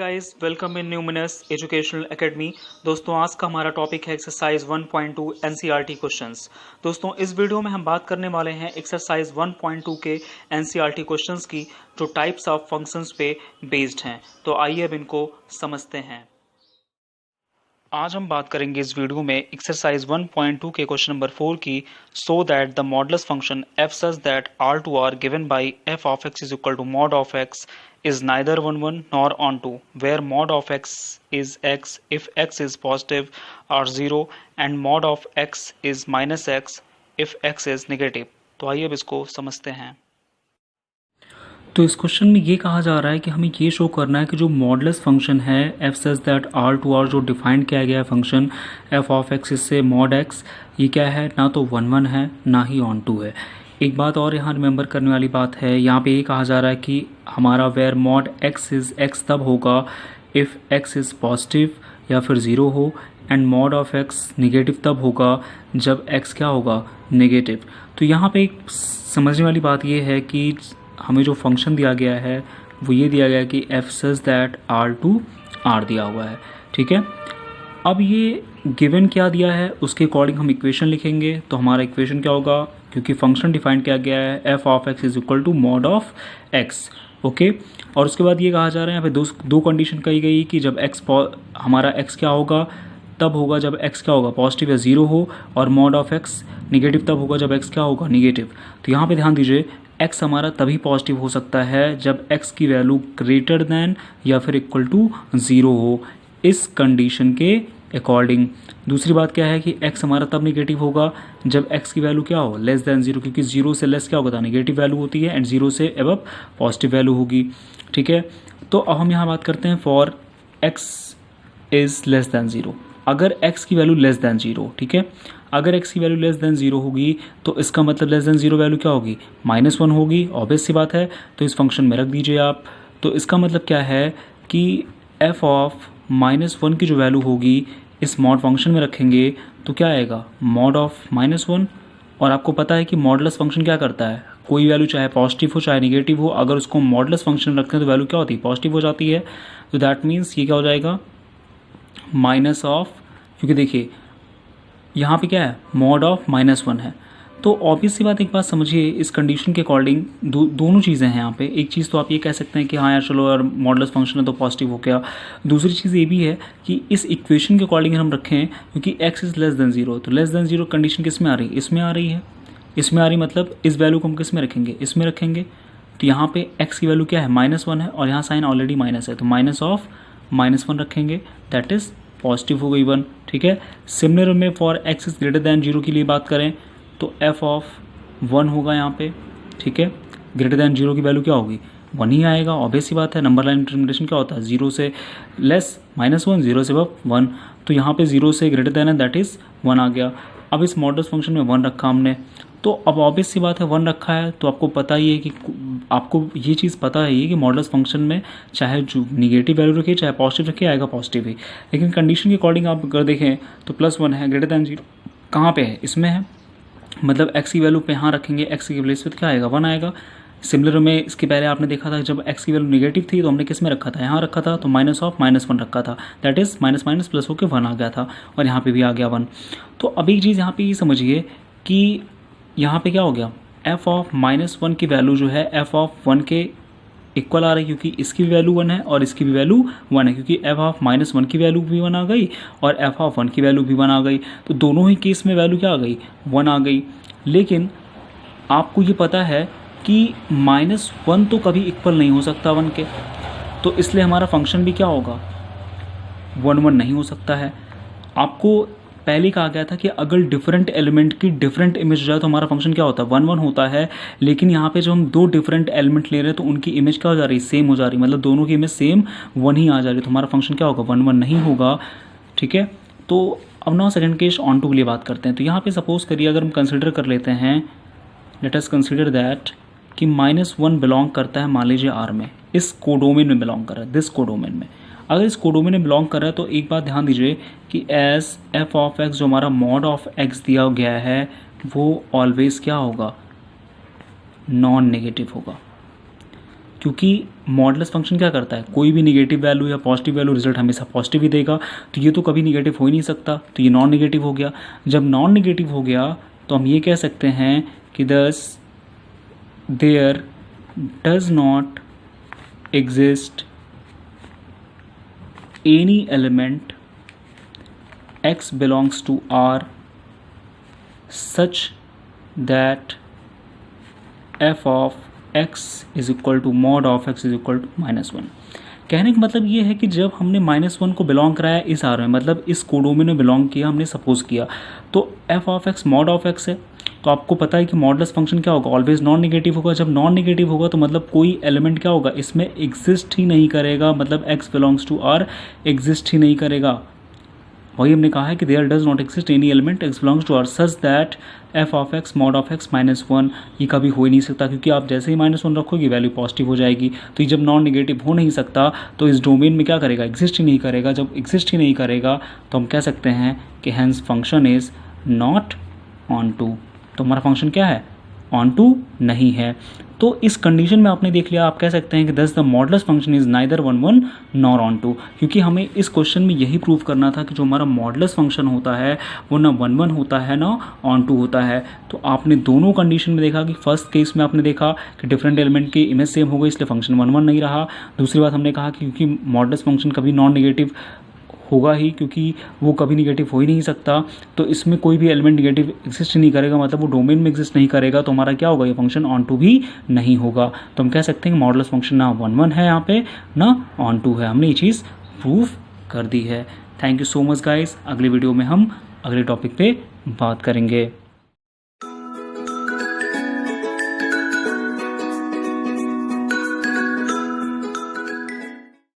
Guys, welcome in Numinous Educational Academy. दोस्तों, आज का हमारा टॉपिक है एक्सरसाइज 1.2 एनसीईआरटी क्वेश्चंस। दोस्तों, इस वीडियो में हम बात करने वाले हैं एक्सरसाइज 1.2 के एनसीईआरटी क्वेश्चंस की, जो टाइप्स ऑफ फंक्शंस पे बेस्ड हैं। तो आइए अब इनको समझते हैं। आज हम बात करेंगे इस वीडियो में एक्सरसाइज 1.2 के क्वेश्चन नंबर 4 की। So that the modulus function f such that R2R given by f of x is equal to mod of x is neither 1 1 nor onto, where mod of x is x if x is positive or 0 and mod of x is minus x if x is negative। तो आइए अब इसको समझते हैं। तो इस question में ये कहा जा रहा है कि हमें ये शो करना है कि जो मॉडुलस फंक्शन है f such that R to R जो डिफाइन किया गया है फंक्शन एफ ऑफ एक्स इससे मॉड एक्स, ये क्या है, ना तो 1 1 है ना ही ऑन टू है। एक बात और यहाँ रिमेंबर करने वाली बात है, यहाँ पे ये कहा जा रहा है कि हमारा where mod x is x तब होगा इफ़ एक्स इज़ पॉजिटिव या फिर 0 हो, and mod of x negative तब होगा जब एक्स क्या होगा, नेगेटिव। तो यहाँ पे एक समझने वाली बात ये है कि हमें जो फंक्शन दिया गया है वो ये दिया गया है कि f such that R to R दिया हुआ है, ठीक है। अब ये गिवन क्या दिया है उसके अकॉर्डिंग हम इक्वेशन लिखेंगे। तो हमारा इक्वेशन क्या होगा, क्योंकि फंक्शन डिफाइन किया गया है f of x is equal to mod of x, okay. और उसके बाद ये कहा जा रहा है यहाँ पे दो कंडीशन कही गई कि जब हमारा एक्स क्या होगा, तब होगा जब एक्स क्या होगा, पॉजिटिव या 0 हो, और मॉड ऑफ एक्स निगेटिव तब होगा जब एक्स क्या होगा, निगेटिव। तो यहाँ पे ध्यान दीजिए, एक्स हमारा तभी पॉजिटिव हो सकता है जब एक्स की वैल्यू ग्रेटर दैन या फिर इक्वल टू 0 हो, इस कंडीशन के अकॉर्डिंग। दूसरी बात क्या है कि एक्स हमारा तब निगेटिव होगा जब एक्स की वैल्यू क्या हो, लेस दैन 0, क्योंकि 0 से लेस क्या होगा, नेगेटिव वैल्यू होती है, एंड 0 से अबव पॉजिटिव वैल्यू होगी, ठीक है। तो अब हम यहाँ बात करते हैं for x is less than 0। अगर x की वैल्यू लेस दैन 0, ठीक है, अगर x की वैल्यू लेस दैन 0 होगी तो इसका मतलब लेस दैन 0 वैल्यू क्या होगी, -1 होगी, ऑब्वियस सी बात है। तो इस फंक्शन में रख दीजिए आप। तो इसका मतलब क्या है कि f ऑफ -1 की जो वैल्यू होगी इस मॉड फंक्शन में रखेंगे तो क्या आएगा, मॉड ऑफ -1। और आपको पता है कि मॉडुलस फंक्शन क्या करता है, कोई वैल्यू चाहे पॉजिटिव हो चाहे निगेटिव हो, अगर उसको मॉडुलस फंक्शन में रखते हैं तो वैल्यू क्या होती है, पॉजिटिव हो जाती है। तो दैट मीन्स ये क्या हो जाएगा, माइनस ऑफ, क्योंकि देखिए यहाँ पे क्या है, मॉड ऑफ -1 है। तो ऑब्वियस सी बात, एक बात समझिए, इस कंडीशन के अकॉर्डिंग दोनों चीज़ें हैं यहाँ पे। एक चीज़ तो आप ये कह सकते हैं कि हाँ यार चलो यार मॉडुलस फंक्शन है तो पॉजिटिव हो गया। दूसरी चीज़ ये भी है कि इस इक्वेशन के अकॉर्डिंग हम रखें, क्योंकि x इज़ लेस दैन 0, तो लेस दैन 0 कंडीशन किस में आ रही है, इसमें आ रही है, इसमें आ रही, मतलब इस वैल्यू को हम किस में रखेंगे, इसमें रखेंगे। तो यहाँ पे x की वैल्यू क्या है, -1 है, और यहाँ साइन ऑलरेडी माइनस है, तो माइनस ऑफ -1 रखेंगे, दैट इज़ पॉजिटिव हो गई 1, ठीक है। सिमिलर में for x is greater than 0 के लिए बात करें तो f ऑफ 1 होगा यहाँ पे, ठीक है। ग्रेटर दैन 0 की वैल्यू क्या होगी, 1 ही आएगा, ऑब्वियस सी बात है। नंबर लाइन डिटरमिनेशन क्या होता है, 0 से लेस -1, 0 से अबव 1। तो यहाँ पे 0 से ग्रेटर दैन है, दैट इज़ 1 आ गया। अब इस मॉडुलस फंक्शन में 1 रखा हमने, तो अब ऑब्वियस सी बात है 1 रखा है तो आपको पता ही है कि आपको ये चीज़ पता है कि मॉडुलस फंक्शन में चाहे जो निगेटिव वैल्यू रखे चाहे पॉजिटिव रखे, आएगा पॉजिटिव ही। लेकिन कंडीशन के अकॉर्डिंग आप अगर देखें तो +1 है, ग्रेटर दैन 0 कहाँ पे है, इसमें है, मतलब x की वैल्यू पे यहाँ रखेंगे, x की प्लेस पे क्या आएगा, 1 आएगा। सिमिलर में इसके पहले आपने देखा था जब x की वैल्यू नेगेटिव थी तो हमने किस में रखा था, यहाँ रखा था, तो माइनस ऑफ -1 रखा था, that is minus minus plus होकर 1 आ गया था, और यहाँ पे भी आ गया 1। तो अब एक चीज़ यहाँ पे ये समझिए कि यहाँ पे क्या हो गया, f ऑफ -1 की वैल्यू जो है f ऑफ 1 के इक्वल आ रही है, क्योंकि इसकी भी वैल्यू 1 है और इसकी भी वैल्यू 1 है, क्योंकि f ऑफ -1 की वैल्यू भी 1 आ गई और f ऑफ 1 की वैल्यू भी 1 आ गई। तो दोनों ही केस में वैल्यू क्या आ गई, 1 आ गई। लेकिन आपको ये पता है कि -1 तो कभी इक्वल नहीं हो सकता 1 के, तो इसलिए हमारा फंक्शन भी क्या होगा, 1 1 नहीं हो सकता है। आपको पहले कहा गया था कि अगर डिफरेंट एलिमेंट की डिफरेंट इमेज हो जाए तो हमारा फंक्शन क्या होता है, 1 1 होता है। लेकिन यहाँ पे जो हम दो डिफरेंट एलिमेंट ले रहे हैं तो उनकी इमेज क्या हो जा रही है, सेम हो जा रही है, मतलब दोनों की इमेज सेम 1 ही आ जा रही है, तो हमारा फंक्शन क्या होगा, 1 1 नहीं होगा, ठीक है। तो अब ना सेकंड केस ऑन टू के लिए बात करते हैं। तो यहाँ पे सपोज करिए अगर हम कंसिडर कर लेते हैं, लेट अस कंसिडर दैट कि -1 बिलोंग करता है, मान लीजिए R में, इस कोडोमेन में बिलोंग कर रहा है, दिस कोडोमेन में। अगर इस कोडोमेन में बिलोंग कर रहा है तो एक बात ध्यान दीजिए कि एस f ऑफ x जो हमारा मॉड ऑफ x दिया गया है वो ऑलवेज क्या होगा, नॉन नेगेटिव होगा। क्योंकि मॉडुलस फंक्शन क्या करता है, कोई भी नेगेटिव वैल्यू या पॉजिटिव वैल्यू रिजल्ट हमेशा पॉजिटिव ही देगा, तो ये तो कभी नेगेटिव हो ही नहीं सकता, तो ये नॉन नेगेटिव हो गया। जब नॉन नेगेटिव हो गया तो हम ये कह सकते हैं कि thus there does not exist any element x belongs to R such that f of x is equal to mod of x is equal to -1। कहने का मतलब ये है कि जब हमने -1 को बिलोंग कराया इस आर में, मतलब इस कोडोमेन में बिलोंग किया, हमने सपोज किया, तो f of x mod of x है, तो आपको पता है कि मॉडुलस फंक्शन क्या होगा, ऑलवेज नॉन नेगेटिव होगा। जब नॉन नेगेटिव होगा तो मतलब कोई एलिमेंट क्या होगा, इसमें एग्जिस्ट ही नहीं करेगा, मतलब x belongs to R exist ही नहीं करेगा। वही हमने कहा है कि there does not exist any element x belongs to R such that f of x mod of x -1, ये कभी हो ही नहीं सकता, क्योंकि आप जैसे ही -1 रखोगे वैल्यू पॉजिटिव हो जाएगी। तो ये जब नॉन नेगेटिव हो नहीं सकता तो इस डोमेन में क्या करेगा, एग्जिस्ट ही नहीं करेगा। जब एग्जिस्ट ही नहीं करेगा तो हम कह सकते हैं कि hence function is not onto. तो हमारा फंक्शन क्या है, ऑन टू नहीं है। तो इस कंडीशन में आपने देख लिया, आप कह सकते हैं कि thus the modulus function is neither 1 1 nor onto, क्योंकि हमें इस क्वेश्चन में यही प्रूव करना था कि जो हमारा मॉडुलस फंक्शन होता है वो ना 1 1 होता है ना ऑन टू होता है। तो आपने दोनों कंडीशन में देखा कि फर्स्ट केस में आपने देखा कि डिफरेंट एलिमेंट की इमेज सेम हो गई, इसलिए फंक्शन 1 1 नहीं रहा। दूसरी बात हमने कहा कि क्योंकि मॉडुलस फंक्शन कभी नॉन नेगेटिव होगा ही, क्योंकि वो कभी निगेटिव हो ही नहीं सकता, तो इसमें कोई भी एलिमेंट निगेटिव एग्जिस्ट नहीं करेगा, मतलब वो डोमेन में एग्जिस्ट नहीं करेगा, तो हमारा क्या होगा, ये फंक्शन ऑन टू भी नहीं होगा। तो हम कह सकते हैं कि मॉडुलस फंक्शन ना 1 1 है यहाँ पे ना ऑन टू है। हमने ये चीज़ प्रूव कर दी है। Thank you so much guys. अगले वीडियो में हम अगले टॉपिक पे बात करेंगे।